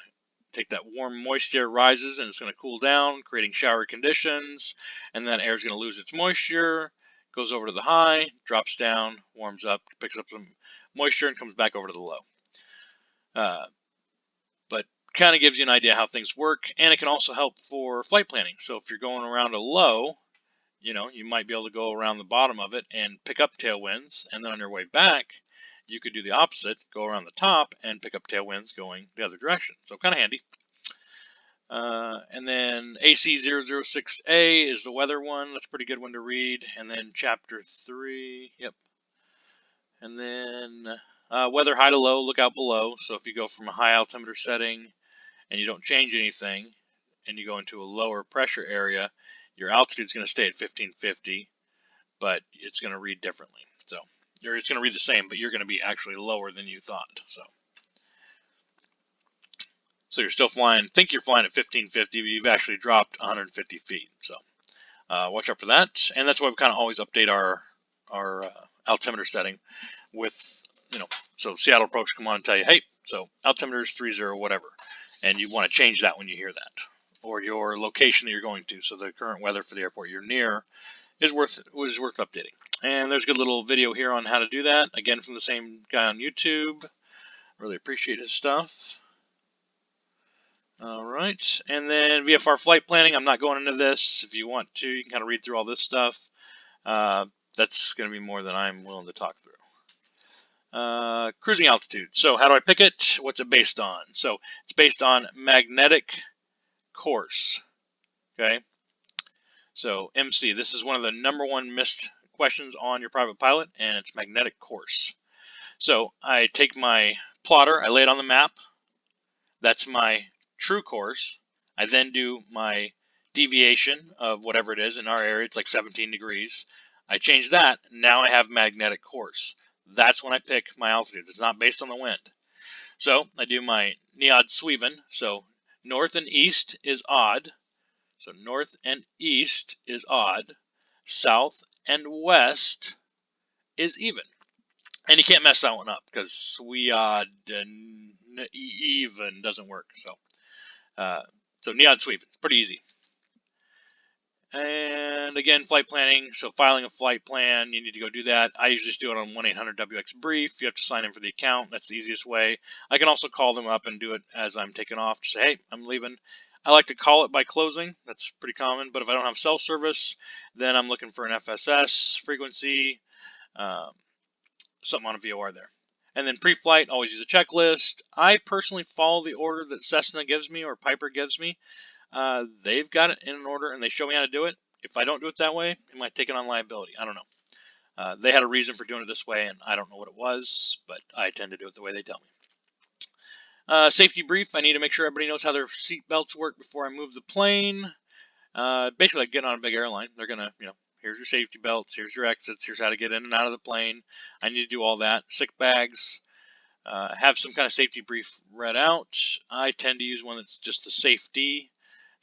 take that warm moist air, rises, and it's going to cool down, creating shower conditions. And then air is going to lose its moisture, goes over to the high, drops down, warms up, picks up some moisture, and comes back over to the low. But kind of gives you an idea how things work, and it can also help for flight planning. So if you're going around a low, you might be able to go around the bottom of it and pick up tailwinds, and then on your way back, you could do the opposite, go around the top and pick up tailwinds going the other direction. So kind of handy. And then AC006A is the weather one. That's a pretty good one to read. And then chapter 3, yep. And then weather high to low, look out below. So if you go from a high altimeter setting and you don't change anything and you go into a lower pressure area, your altitude is going to stay at 1550, but it's going to read differently. So it's going to read the same, but you're going to be actually lower than you thought. So you're still flying, think you're flying at 1550, but you've actually dropped 150 feet. So watch out for that. And that's why we kind of always update our altimeter setting with, so Seattle Approach come on and tell you, hey, so altimeter is 30 whatever. And you want to change that when you hear that. Or your location that you're going to. So the current weather for the airport you're near is worth updating. And there's a good little video here on how to do that. Again, from the same guy on YouTube. Really appreciate his stuff. All right. And then VFR flight planning. I'm not going into this. If you want to, you can kind of read through all this stuff. That's going to be more than I'm willing to talk through. Cruising altitude. So how do I pick it? What's it based on? So it's based on magnetic course. Okay, so MC, this is one of the #1 missed questions on your private pilot, and it's magnetic course. So I take my plotter, I lay it on the map. That's my true course. I then do my deviation of whatever it is. In our area, it's like 17 degrees. I change that. Now I have magnetic course. That's when I pick my altitude. It's not based on the wind. So I do my Neod-Sweven. So north and east is odd. So north and east is odd. South and west is even. And you can't mess that one up because Sweod and even doesn't work. So Neod-Sweven, pretty easy. And again, flight planning. So filing a flight plan, you need to go do that. I usually just do it on 1-800-WX-BRIEF. You have to sign in for the account. That's the easiest way. I can also call them up and do it as I'm taking off. Just say, hey, I'm leaving. I like to call it by closing. That's pretty common. But if I don't have cell service, then I'm looking for an FSS frequency, something on a VOR there. And then pre-flight, always use a checklist. I personally follow the order that Cessna gives me or Piper gives me. They've got it in an order and they show me how to do it. If I don't do it that way, am I taking on liability? I don't know. They had a reason for doing it this way, and I don't know what it was, but I tend to do it the way they tell me. Safety brief. I need to make sure everybody knows how their seat belts work before I move the plane. Basically, like getting on a big airline. They're going to, here's your safety belts, here's your exits, here's how to get in and out of the plane. I need to do all that. Sick bags. Have some kind of safety brief read out. I tend to use one that's just the safety.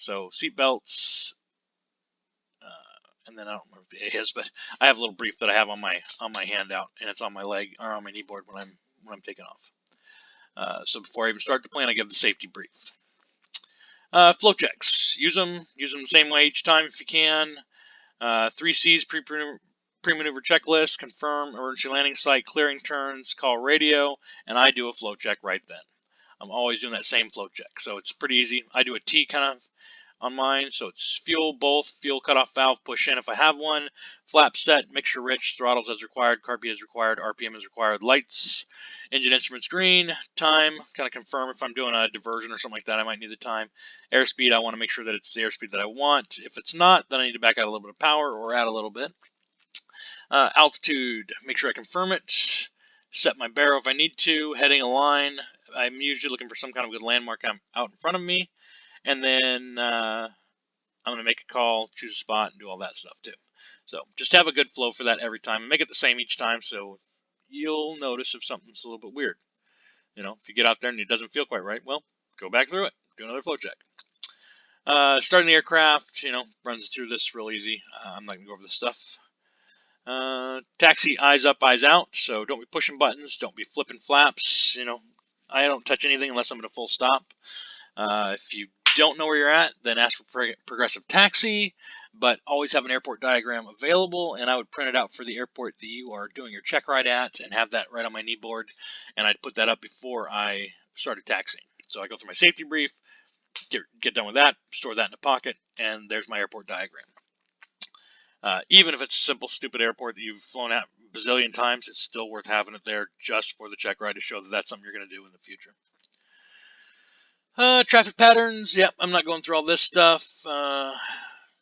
So seat belts, and then I don't remember what the A is, but I have a little brief that I have on my handout, and it's on my leg or on my knee board when I'm taking off. So before I even start the plane, I give the safety brief. Flow checks. Use them the same way each time if you can. 3 C's pre-maneuver checklist, confirm emergency landing site, clearing turns, call radio, and I do a flow check right then. I'm always doing that same flow check, so it's pretty easy. I do a T kind of on mine, so it's fuel, both, fuel cutoff valve, push in if I have one, flap set, mixture rich, throttles as required, carb beat as required, RPM as required, lights, engine instruments green, time, kind of confirm if I'm doing a diversion or something like that, I might need the time. Airspeed, I want to make sure that it's the airspeed that I want. If it's not, then I need to back out a little bit of power or add a little bit. Altitude, make sure I confirm it. Set my baro if I need to. Heading a line, I'm usually looking for some kind of good landmark out in front of me. And then I'm going to make a call, choose a spot, and do all that stuff too. So just have a good flow for that every time. Make it the same each time, so you'll notice if something's a little bit weird. If you get out there and it doesn't feel quite right, well, go back through it. Do another flow check. Starting the aircraft, runs through this real easy. I'm not going to go over this stuff. Taxi, eyes up, eyes out. So don't be pushing buttons. Don't be flipping flaps. I don't touch anything unless I'm at a full stop. If you don't know where you're at, then ask for progressive taxi, but always have an airport diagram available, and I would print it out for the airport that you are doing your check ride at and have that right on my knee board, and I'd put that up before I started taxiing. So I go through my safety brief, get done with that, store that in a pocket, and there's my airport diagram. Even if it's a simple, stupid airport that you've flown at a bazillion times, it's still worth having it there just for the check ride to show that that's something you're going to do in the future. Traffic patterns, yep, I'm not going through all this stuff.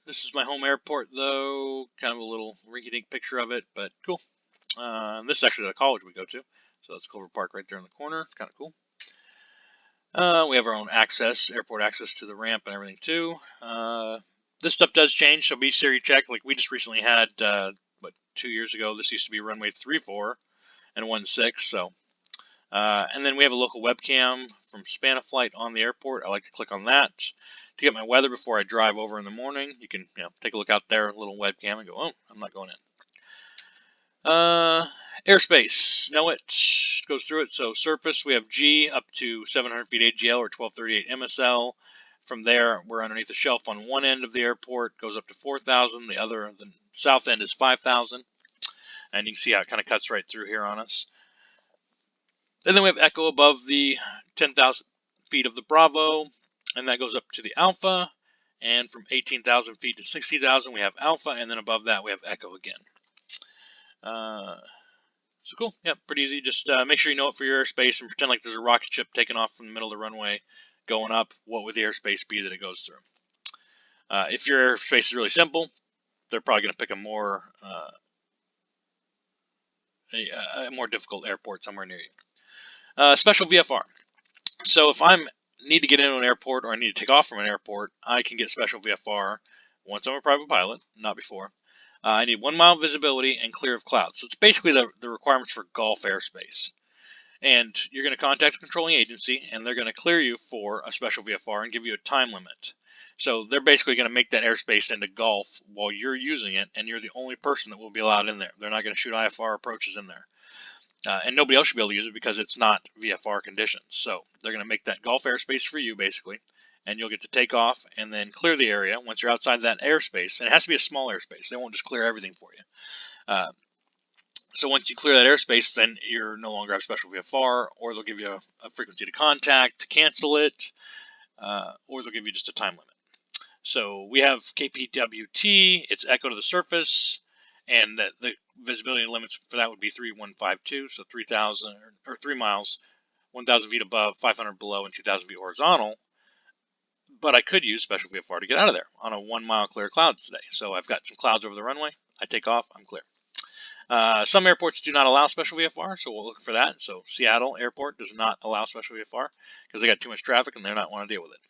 This is my home airport, though. Kind of a little rinky-dink picture of it, but cool. This is actually the college we go to, so that's Culver Park right there in the corner. Kind of cool. We have our own access, airport access to the ramp and everything, too. This stuff does change, so be sure you check. Like we just recently had, 2 years ago, this used to be runway 34 and 16, so... and then we have a local webcam from Flight on the airport. I like to click on that to get my weather before I drive over in the morning. You can take a look out there, a little webcam, and go, oh, I'm not going in. Airspace, know it, goes through it. So surface, we have G up to 700 feet AGL or 1238 MSL. From there, we're underneath the shelf on one end of the airport, goes up to 4,000. The south end is 5,000. And you can see how it kind of cuts right through here on us. And then we have Echo above the 10,000 feet of the Bravo, and that goes up to the Alpha. And from 18,000 feet to 60,000, we have Alpha, and then above that, we have Echo again. So cool, yeah, pretty easy. Just make sure you know it for your airspace and pretend like there's a rocket ship taking off from the middle of the runway. going up, what would the airspace be that it goes through? If your airspace is really simple, they're probably going to pick a more difficult airport somewhere near you. Special VFR. So if I need to get into an airport or I need to take off from an airport, I can get special VFR once I'm a private pilot, not before. I need 1 mile visibility and clear of clouds. So it's basically the requirements for Gulf airspace. And you're going to contact the controlling agency, and they're going to clear you for a special VFR and give you a time limit. So they're basically going to make that airspace into Gulf while you're using it, and you're the only person that will be allowed in there. They're not going to shoot IFR approaches in there. And nobody else should be able to use it because it's not VFR conditions. So they're going to make that Gulf airspace for you, basically, and you'll get to take off and then clear the area once you're outside that airspace. And it has to be a small airspace. They won't just clear everything for you. So once you clear that airspace, then you're no longer have special VFR, or they'll give you a frequency to contact to cancel it, or they'll give you just a time limit. So we have KPWT, it's echo to the surface, and the visibility limits for that would be 3152, so 3,000 or 3 miles, 1,000 feet above, 500 below, and 2,000 feet horizontal. But I could use special VFR to get out of there on a 1 mile clear cloud today. So I've got some clouds over the runway. I take off, I'm clear. Some airports do not allow special VFR, so we'll look for that. So Seattle Airport does not allow special VFR because they got too much traffic and they're not want to deal with it.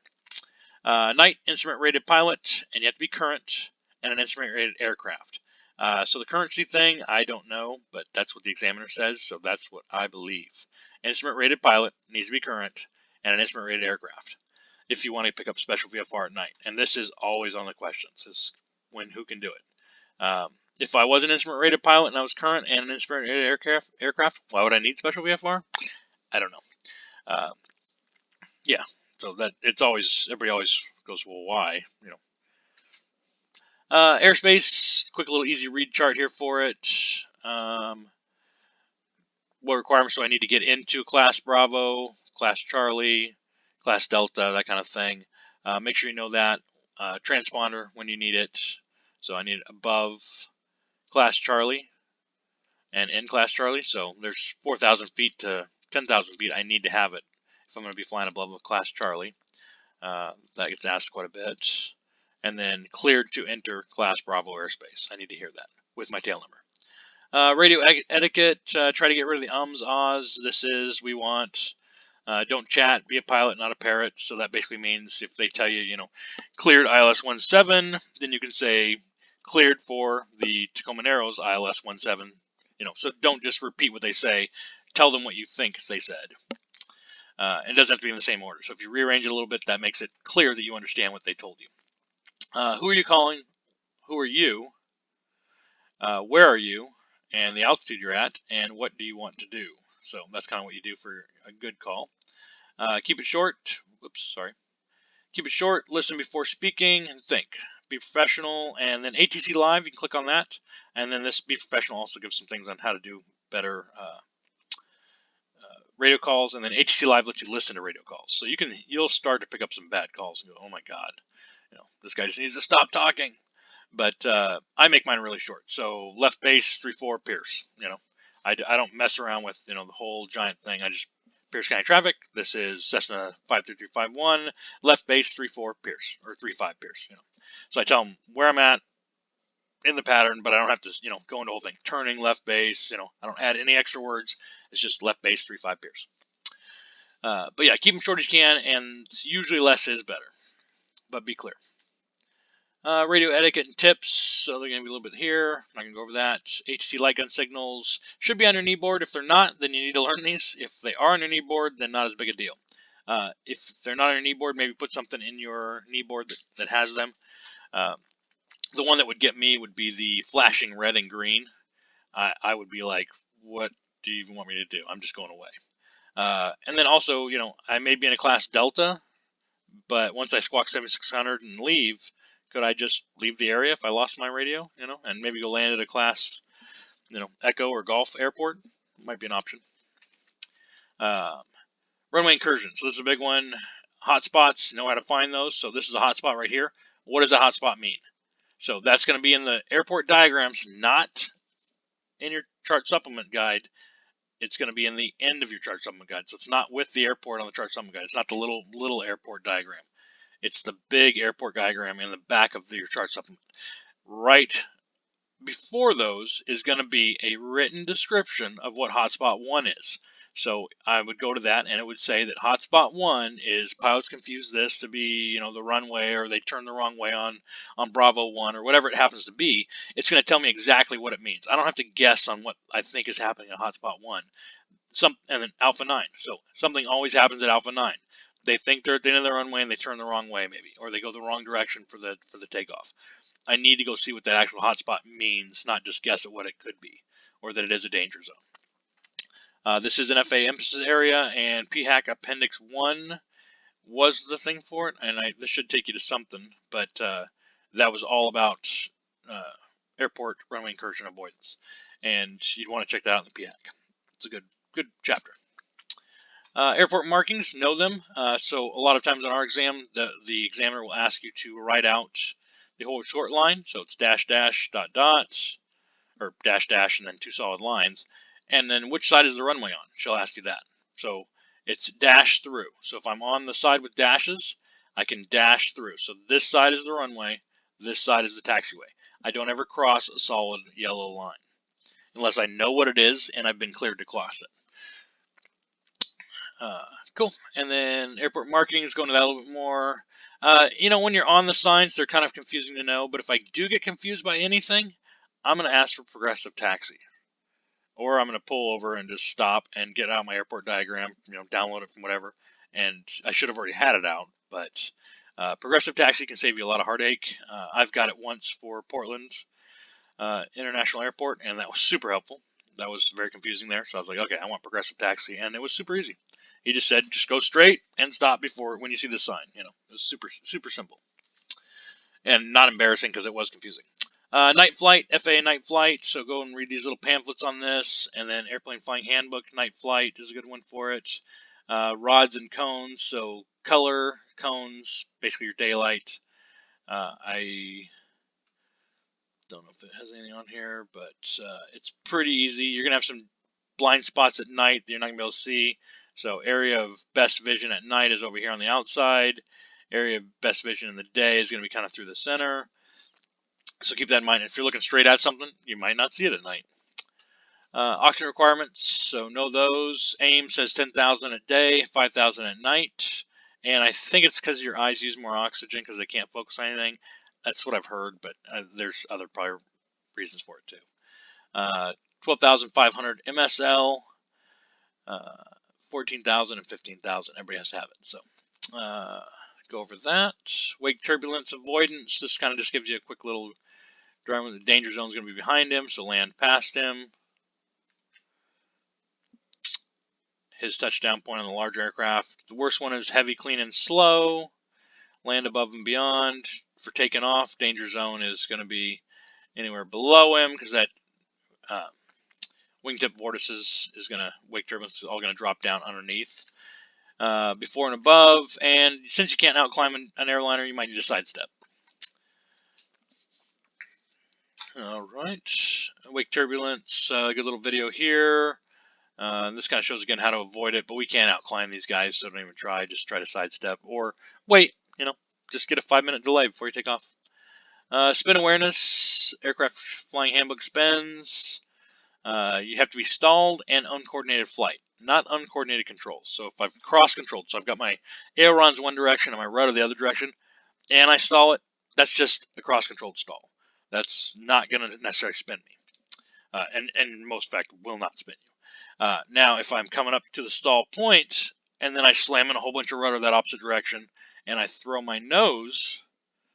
Night, instrument rated pilot, and you have to be current, and an instrument rated aircraft. So the currency thing, I don't know, but that's what the examiner says, so that's what I believe. Instrument rated pilot needs to be current, and an instrument rated aircraft if you want to pick up special VFR at night. And this is always on the questions, is who can do it. If I was an instrument rated pilot and I was current and an instrument rated aircraft, why would I need special VFR? I don't know. Yeah, so that it's always, everybody always goes, well, why? You know. Airspace, quick little easy read chart here for it. What requirements do I need to get into Class Bravo, Class Charlie, Class Delta, that kind of thing. Make sure you know that. Transponder when you need it. So I need above Class Charlie and in Class Charlie. So there's 4,000 feet to 10,000 feet. I need to have it if I'm going to be flying above Class Charlie. That gets asked quite a bit. And then cleared to enter Class Bravo airspace. I need to hear that with my tail number. Radio etiquette, try to get rid of the ums, ahs. This is, we want, don't chat, be a pilot, not a parrot. So that basically means if they tell you, you know, cleared ILS 17, then you can say cleared for the Tacoma Narrows ILS 17. You know, so don't just repeat what they say. Tell them what you think they said. It doesn't have to be in the same order. So if you rearrange it a little bit, that makes it clear that you understand what they told you. Who are you calling? Who are you? Where are you? And the altitude you're at, and what do you want to do? So that's kind of what you do for a good call. Keep it short. Whoops, sorry. Keep it short, listen before speaking, and think. Be professional, and then ATC Live, you can click on that. And then this Be Professional also gives some things on how to do better radio calls, and then ATC Live lets you listen to radio calls. So you'll start to pick up some bad calls and go, oh my God, you know, this guy just needs to stop talking. But I make mine really short. So left base 34 Pierce. You know, I don't mess around with, you know, the whole giant thing. I just Pierce County traffic. This is Cessna 53351. Left base 34 Pierce or 35 Pierce. You know, so I tell them where I'm at in the pattern, but I don't have to, you know, go into the whole thing. Turning left base. You know, I don't add any extra words. It's just left base 35 Pierce. But yeah, keep them short as you can, and usually less is better. But be clear. Radio etiquette and tips, so they're going to be a little bit here. I'm not going to go over that. HC light gun signals should be on your knee board. If they're not, then you need to learn these. If they are on your knee board, then not as big a deal. If they're not on your knee board, maybe put something in your knee board that has them. The one that would get me would be the flashing red and green. I would be like, what do you even want me to do? I'm just going away. And then also, you know, I may be in a class Delta, but once I squawk 7600 and leave, could I just leave the area if I lost my radio, you know, and maybe go land at a class, you know, Echo or Golf airport? Might be an option. Runway incursion. So this is a big one. Hotspots, know how to find those. So this is a hotspot right here. What does a hotspot mean? So that's going to be in the airport diagrams, not in your chart supplement guide. it's going to be in the end of your chart supplement guide. So it's not with the airport on the chart supplement guide. It's not the little airport diagram. It's the big airport diagram in the back of your chart supplement. Right before those is going to be a written description of what hotspot 1 is. So I would go to that, and it would say that hotspot 1 is pilots confuse this to be, you know, the runway, or they turn the wrong way on Bravo 1, or whatever it happens to be. It's going to tell me exactly what it means. I don't have to guess on what I think is happening at hotspot 1. And then Alpha 9. So something always happens at Alpha 9. They think they're at the end of the runway and they turn the wrong way, maybe, or they go the wrong direction for the takeoff. I need to go see what that actual hotspot means, not just guess at what it could be, or that it is a danger zone. This is an FAA emphasis area, and PHAC Appendix 1 was the thing for it, and this should take you to something, but that was all about airport runway incursion avoidance, and you'd want to check that out in the PHAC. It's a good chapter. Airport markings, know them. So a lot of times on our exam, the examiner will ask you to write out the whole short line. So it's dash, dash, dot, dot, or dash, dash, and then 2 solid lines. And then which side is the runway on? She'll ask you that. So it's dash through. So if I'm on the side with dashes, I can dash through. So this side is the runway, this side is the taxiway. I don't ever cross a solid yellow line unless I know what it is and I've been cleared to cross it. Cool. And then airport markings, go into that a little bit more. You know, when you're on the signs, they're kind of confusing to know, but if I do get confused by anything, I'm going to ask for progressive taxi. Or I'm going to pull over and just stop and get out my airport diagram, you know, download it from whatever. And I should have already had it out, but progressive taxi can save you a lot of heartache. I've got it once for Portland International Airport, and that was super helpful. That was very confusing there, so I was like, okay, I want progressive taxi, and it was super easy. He just said, just go straight and stop when you see the sign. You know, it was super simple, and not embarrassing because it was confusing. Night flight, FAA night flight. So go and read these little pamphlets on this, and then airplane flying handbook. Night flight is a good one for it. Rods and cones. So color cones, basically your daylight. I don't know if it has anything on here, but it's pretty easy. You're gonna have some blind spots at night that you're not gonna be able to see. So area of best vision at night is over here on the outside. Area of best vision in the day is going to be kind of through the center. So keep that in mind. If you're looking straight at something, you might not see it at night. Oxygen requirements, so know those. AIM says 10,000 a day, 5,000 at night. And I think it's because your eyes use more oxygen because they can't focus on anything. That's what I've heard, but there's other probably reasons for it too. 12,500 MSL. 14,000 and 15,000. Everybody has to have it. So go over that. Wake turbulence avoidance. This kind of just gives you a quick little drawing. The danger zone is going to be behind him, so land past him. His touchdown point on the large aircraft. The worst one is heavy, clean, and slow. Land above and beyond. For taking off, danger zone is going to be anywhere below him because that wingtip vortices is going to, wake turbulence is all going to drop down underneath. Before and above, and since you can't outclimb an airliner, you might need to sidestep. All right, wake turbulence, good little video here. This kind of shows again how to avoid it, but we can't outclimb these guys, so don't even try. Just try to sidestep or wait. You know, just get a 5-minute delay before you take off. Spin awareness, aircraft flying handbook spins. You have to be stalled and uncoordinated flight, not uncoordinated controls. So if I've cross-controlled, so I've got my ailerons one direction and my rudder the other direction, and I stall it, that's just a cross-controlled stall. That's not going to necessarily spin me, and most fact will not spin you. Now, if I'm coming up to the stall point, and then I slam in a whole bunch of rudder that opposite direction, and I throw my nose,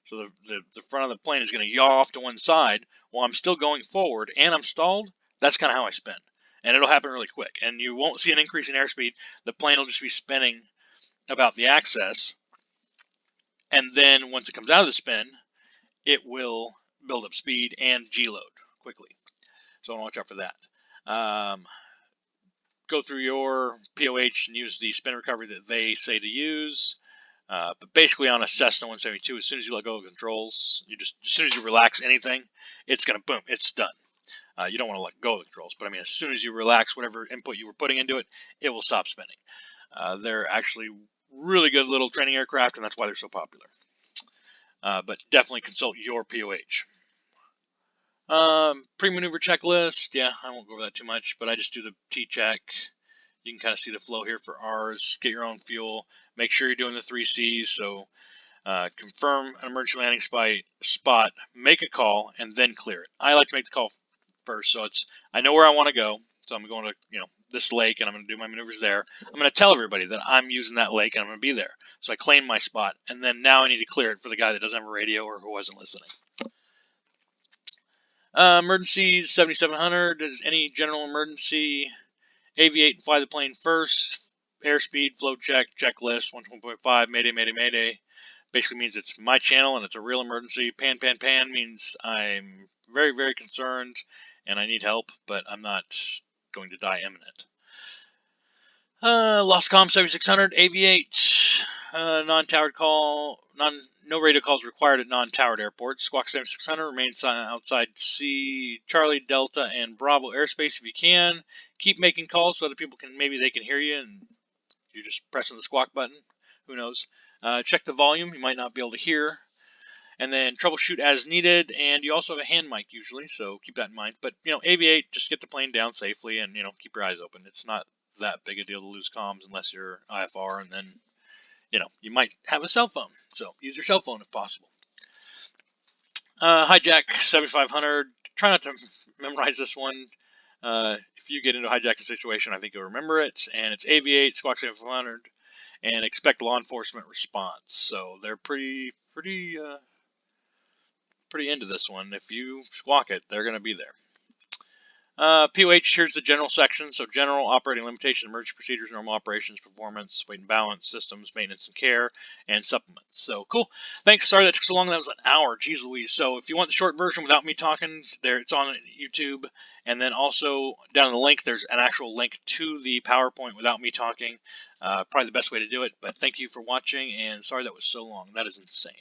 so the front of the plane is going to yaw off to one side while I'm still going forward, and I'm stalled, that's kind of how I spin. And it'll happen really quick. And you won't see an increase in airspeed. The plane will just be spinning about the axis. And then once it comes out of the spin, it will build up speed and G-load quickly. So watch out for that. Go through your POH and use the spin recovery that they say to use. But basically on a Cessna 172, as soon as you let go of the controls, as soon as you relax anything, it's going to boom, it's done. You don't want to let go of the controls, but I mean, as soon as you relax whatever input you were putting into it, it will stop spinning. They're actually really good little training aircraft, and that's why they're so popular. But definitely consult your POH. Pre-maneuver checklist. Yeah, I won't go over that too much, but I just do the T-check. You can kind of see the flow here for ours. Get your own fuel. Make sure you're doing the 3 C's. So confirm an emergency landing spot, make a call, and then clear it. I like to make the call first, so I know where I want to go. So I'm going to this lake, and I'm going to do my maneuvers there. I'm going to tell everybody that I'm using that lake, and I'm going to be there. So I claim my spot, and then now I need to clear it for the guy that doesn't have a radio or who wasn't listening. Emergencies, 7700 is any general emergency. Aviate and fly the plane first. Airspeed, flow check, checklist, 1.5, mayday, mayday, mayday. Basically means it's my channel and it's a real emergency. Pan, pan, pan means I'm very, very concerned and I need help, but I'm not going to die imminent. Lost comm 7600, aviate, non-towered call, no radio calls required at non-towered airports. Squawk 7600 remains outside Charlie, Delta, and Bravo airspace if you can. Keep making calls so other people maybe they can hear you and you're just pressing the squawk button. Who knows? Check the volume. You might not be able to hear. And then troubleshoot as needed. And you also have a hand mic usually, so keep that in mind. But, aviate, just get the plane down safely and, keep your eyes open. It's not that big a deal to lose comms unless you're IFR, and then, you might have a cell phone. So use your cell phone if possible. Hijack 7500. Try not to memorize this one. If you get into a hijacking situation, I think you'll remember it. And it's aviate, squawk 7500, and expect law enforcement response. So they're pretty into this one. If you squawk it, they're going to be there. POH, here's the general section. So general, operating limitations, emergency procedures, normal operations, performance, weight and balance, systems, maintenance and care, and supplements. So cool. Thanks. Sorry that took so long. That was an hour. Jeez Louise. So if you want the short version without me talking, it's on YouTube. And then also down in the link, there's an actual link to the PowerPoint without me talking. Probably the best way to do it. But thank you for watching, and sorry that was so long. That is insane.